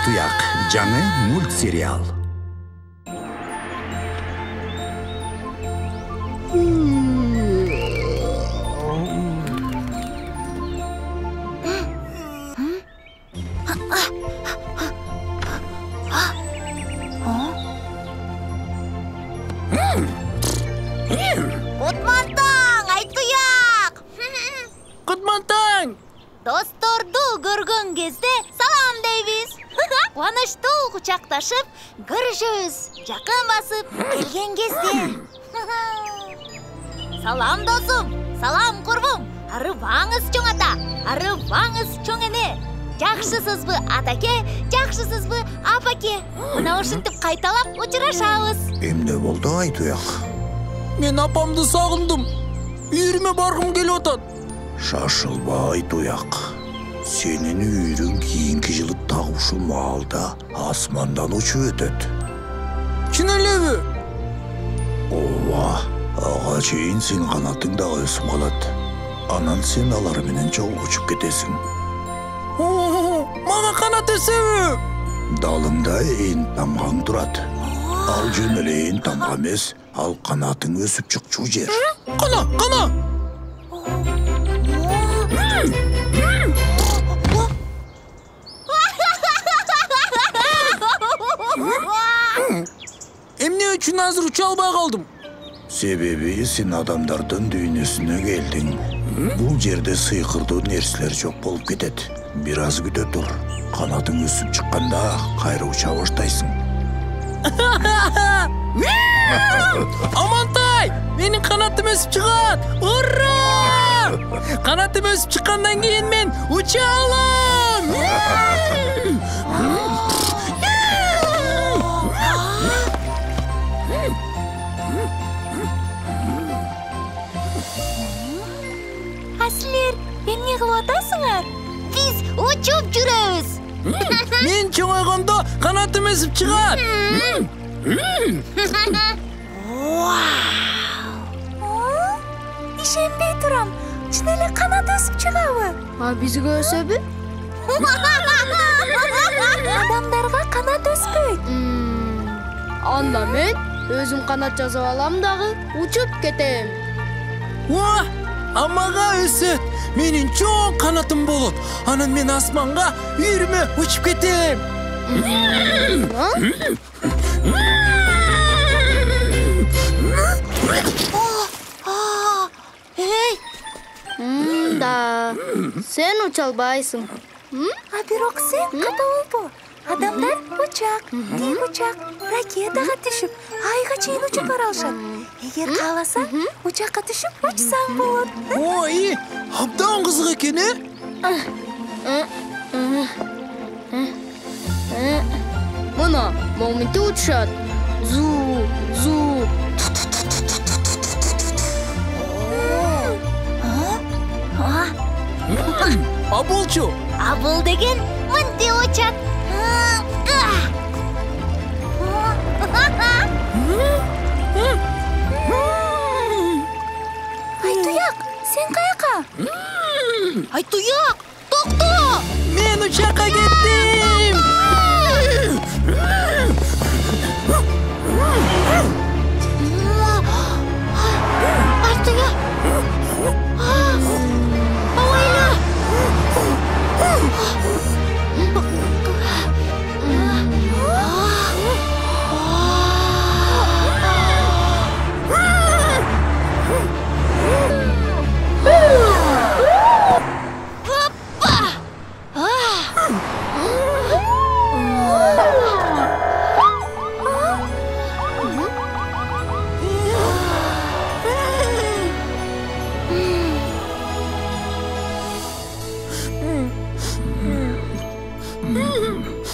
Айтуяк жаңы мультсериал. Кутмантаң, Айтуяк! Кутмантаң! Досторду көргөн кезде салам дейбиз. Кубанычтуу кучакташып, көрүшөбүз. Жакын басып келген кезде. Салам досум, салам курбум. Арыбаңыз чоң ата, арыбаңыз чоң эне. Жакшысызбы атаке, жакшысызбы апаке. Мына ушинтип кайталап учурашабыз. Эмне болду Айтуяк? Мен апамды сагындым. Үйрүмө баргым келип атат. Шашылба Айтуяк. Сенин үйрүң кийинки жылы так ушул маалда асмандан учуп өтөт. Чын элеби? Ооба, ага чейин сенин канатың да өсүп калат. Анан сен алар менен жолго учуп кетесиң. Мага канат өсөбү? Далыңда ээн тамгаң турат. Ал жөн эле ээн тамга эмес, ал канатың өсүп чыкчу жер. Кана! Эмне үчүн азыр уча албай калдым? Себеби сен адамдардын дүйнөсүнө келдиң. Бул жерде сыйкырдуу нерселер жок болуп кетет. Бир аз күтө тур. Канатың өсүп чыкканда кайра уча баштайсың. Амантай! Менин канатым өсүп чыгат! Ура! Канатым өсүп чыккандан кийин мен уча алам! Силер эмне кылып атасыңар? Биз учуп жүрөбүз. Мен чоңойгондо канатым өсүп чыгат. Ишенбей турам. Чын эле канат өсүп чыгабы? А бизге өсөбү? Адамдарга канат өспөйт. Анда мен өзүм канат жасап алам дагы учуп кетем. Амага өсөт. Менин чоң канатым болот. Анан мен асманга үйрүмө учуп кетем. Да, сен уча албайсың. А бирок сен ката болбо. Адамдар учак, тик учак, ракетага түшүп, айга чейин учуп бара алышат. Эгер кааласаң, учакка түшүп учсаң болот. Ой, абдан кызык экен, Мына, момунти учушат. Зу. А болчу? А бул деген мынтип учат. Айтуяк, сен каяка? Айтуяк, токто! Мен учакка кеттим! Айтуяк! Авайла!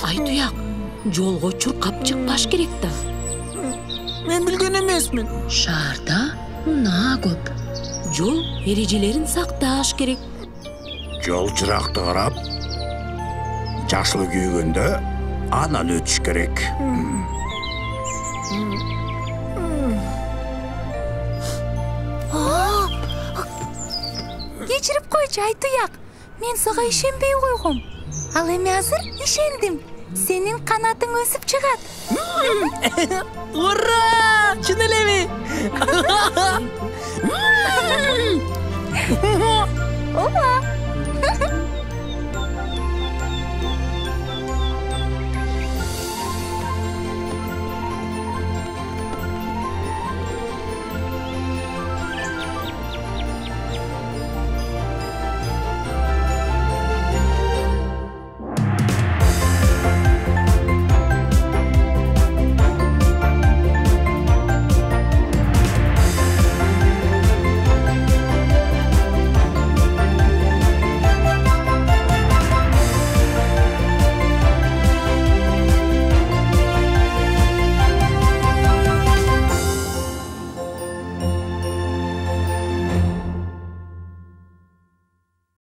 Айтуяк, жолго чуркап чыкпаш керек да. Мен билген эмесмин. Шаарда унаа көп. Жол эрежелерин сакташ керек. Жол чыракты карап, жашыл күйгөндө анан өтүш керек. Кечирип койчу Айтуяк. Мен сага ишенбей койгом. Ал эми азыр ишендим. senin kanatың өсіп чыгат. Ура! Чын элеби? Ооба.